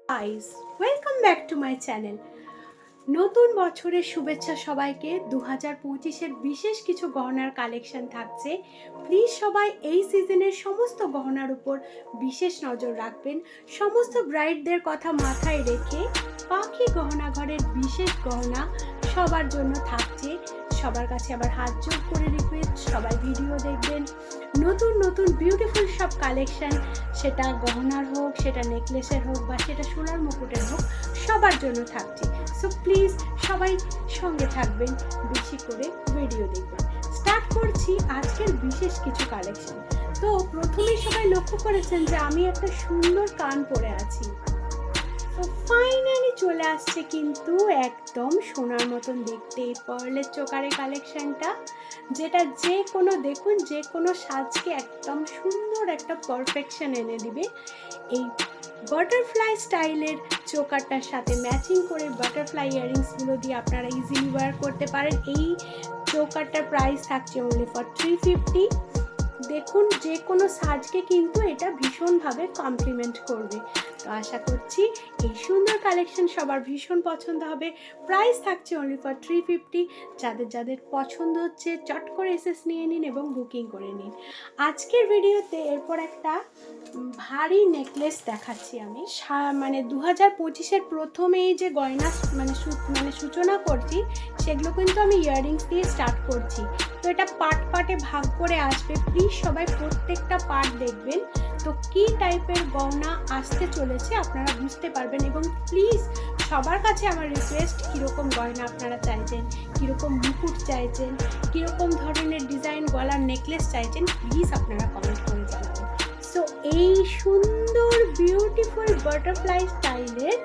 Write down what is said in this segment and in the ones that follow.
Guys, welcome back to my channel. নতুন বছরের শুভেচ্ছা সবাইকে। 2025-এর বিশেষ কিছু গহনার কালেকশন থাকছে। প্লিজ সবাই এই সিজনের সমস্ত গহনার উপর বিশেষ নজর রাখবেন। সমস্ত ব্রাইডদের কথা মাথায় রেখে পাখি গহনা ঘরের বিশেষ গহনা সবার জন্য থাকছে। সবার কাছে আবার হাত জোড় করে রিকোয়েস্ট, সবাই ভিডিও দেখবেন। নতুন নতুন বিউটিফুল সব কালেকশন, সেটা গহনার হোক, সেটা নেকলেসের হোক, বা সেটা সোনার মুকুটের হোক, সবার জন্য থাকছে। সো প্লিজ সবাই সঙ্গে থাকবেন, বেশি করে ভিডিও দেখবেন। স্টার্ট করছি আজকের বিশেষ কিছু কালেকশন। তো প্রথমেই সবাই লক্ষ্য করেছেন যে আমি একটা সুন্দর কান পরে আছি। তো ফাইনালি চলে আসছে কিন্তু একদম সোনার মতন দেখতে পার্লের চোকারের কালেকশনটা, যেটা যে কোনো দেখুন যে কোনো সাজকে একদম সুন্দর একটা পারফেকশন এনে দিবে। এই বাটারফ্লাই স্টাইলের চোকারটার সাথে ম্যাচিং করে বাটারফ্লাই ইয়ারিংসগুলো দিয়ে আপনারা ইজিলি ওয়্যার করতে পারেন। এই চোকারটার প্রাইস থাকছে অনলি ফর 350। দেখুন যে কোনো সাজকে কিন্তু এটা ভীষণভাবে কমপ্লিমেন্ট করবে। তো আশা করছি এই সুন্দর কালেকশন সবার ভীষণ পছন্দ হবে। প্রাইস থাকছে অনলি ফর 350। যাদের যাদের পছন্দ হচ্ছে চট করে এসএস নিয়ে নিন এবং বুকিং করে নিন। আজকের ভিডিওতে এরপর একটা ভারী নেকলেস দেখাচ্ছি আমি। মানে 2025-এর প্রথমেই যে গয়না মানে সূচনা করছি, সেগুলো কিন্তু আমি ইয়াররিংস দিয়ে স্টার্ট করছি। তো এটা পার্টে ভাগ করে আসবে। প্লিজ সবাই প্রত্যেকটা পার্ট দেখবেন, তো কী টাইপের গহনা আসতে চলেছে আপনারা বুঝতে পারবেন। এবং প্লিজ সবার কাছে আমার রিকোয়েস্ট, কীরকম গয়না আপনারা চাইছেন, কীরকম মুকুট চাইছেন, কীরকম ধরনের ডিজাইন গলার নেকলেস চাইছেন, প্লিজ আপনারা কমেন্ট করে জানাবেন। সো এই সুন্দর বিউটিফুল বাটারফ্লাই স্টাইলের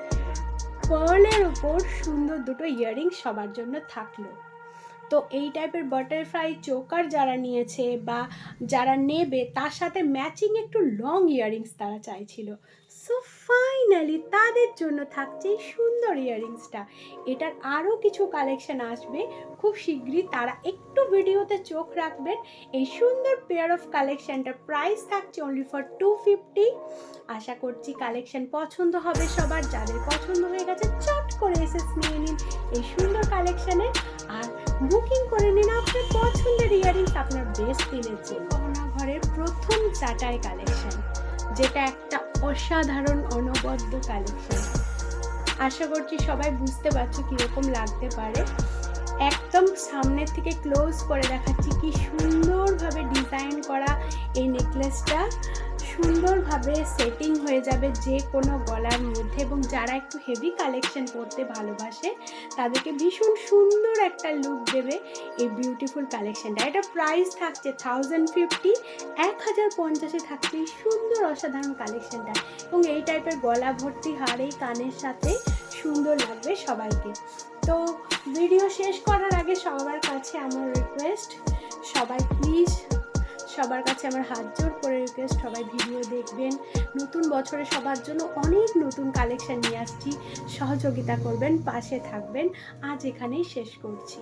পার্লের ওপর সুন্দর দুটো ইয়াররিং সবার জন্য থাকলো। তো এই টাইপের বাটারফ্লাই চোকার যারা নিয়েছে বা যারা নেবে, তার সাথে ম্যাচিং একটু লং ইয়াররিংস তারা চাইছিল। সো ফাইনালি তাদের জন্য থাকছে এই সুন্দর ইয়াররিংসটা। এটার আরও কিছু কালেকশন আসবে খুব শীঘ্রই, তারা একটু ভিডিওতে চোখ রাখবেন। এই সুন্দর পেয়ার অফ কালেকশনটার প্রাইস থাকছে অনলি ফর 250। আশা করছি কালেকশন পছন্দ হবে সবার। যাদের পছন্দ হয়ে গেছে চট করে এসএস নিয়ে নিন এই সুন্দর কালেকশনে, আর বুকিং করে নিন আপনার পছন্দের ইয়াররিংস আপনার বেস্ট দিনের জন্য। গহনা ঘরের প্রথম চাটাই কালেকশন, যেটা একটা অসাধারণ অনবদ্য কালেকশন। আশা করছি সবাই বুঝতে পারছো কীরকম লাগতে পারে। একদম সামনের থেকে ক্লোজ করে দেখাচ্ছি কি সুন্দরভাবে ডিজাইন করা এই নেকলেসটা সুন্দরভাবে সেটিং হয়ে যাবে যে কোনো গলার মধ্যে। এবং যারা একটু হেভি কালেকশন পরতে ভালোবাসে তাদেরকে ভীষণ সুন্দর একটা লুক দেবে এই বিউটিফুল কালেকশনটা। এটা প্রাইস থাকছে 1050। 1050-এ থাকছে এই সুন্দর অসাধারণ কালেকশনটা। এবং এই টাইপের গলা ভর্তি হার এই কানের সাথে সুন্দর লাগবে সবাইকে। তো ভিডিও শেষ করার আগে সবার কাছে আমার রিকোয়েস্ট, সবাই প্লিজ সবার কাছে আমার হাত জোড় করে রিকোয়েস্ট, সবাই ভিডিও দেখবেন। নতুন বছরে সবার জন্য অনেক নতুন কালেকশন নিয়ে আসছি, সহযোগিতা করবেন, পাশে থাকবেন। আজ এখানেই শেষ করছি।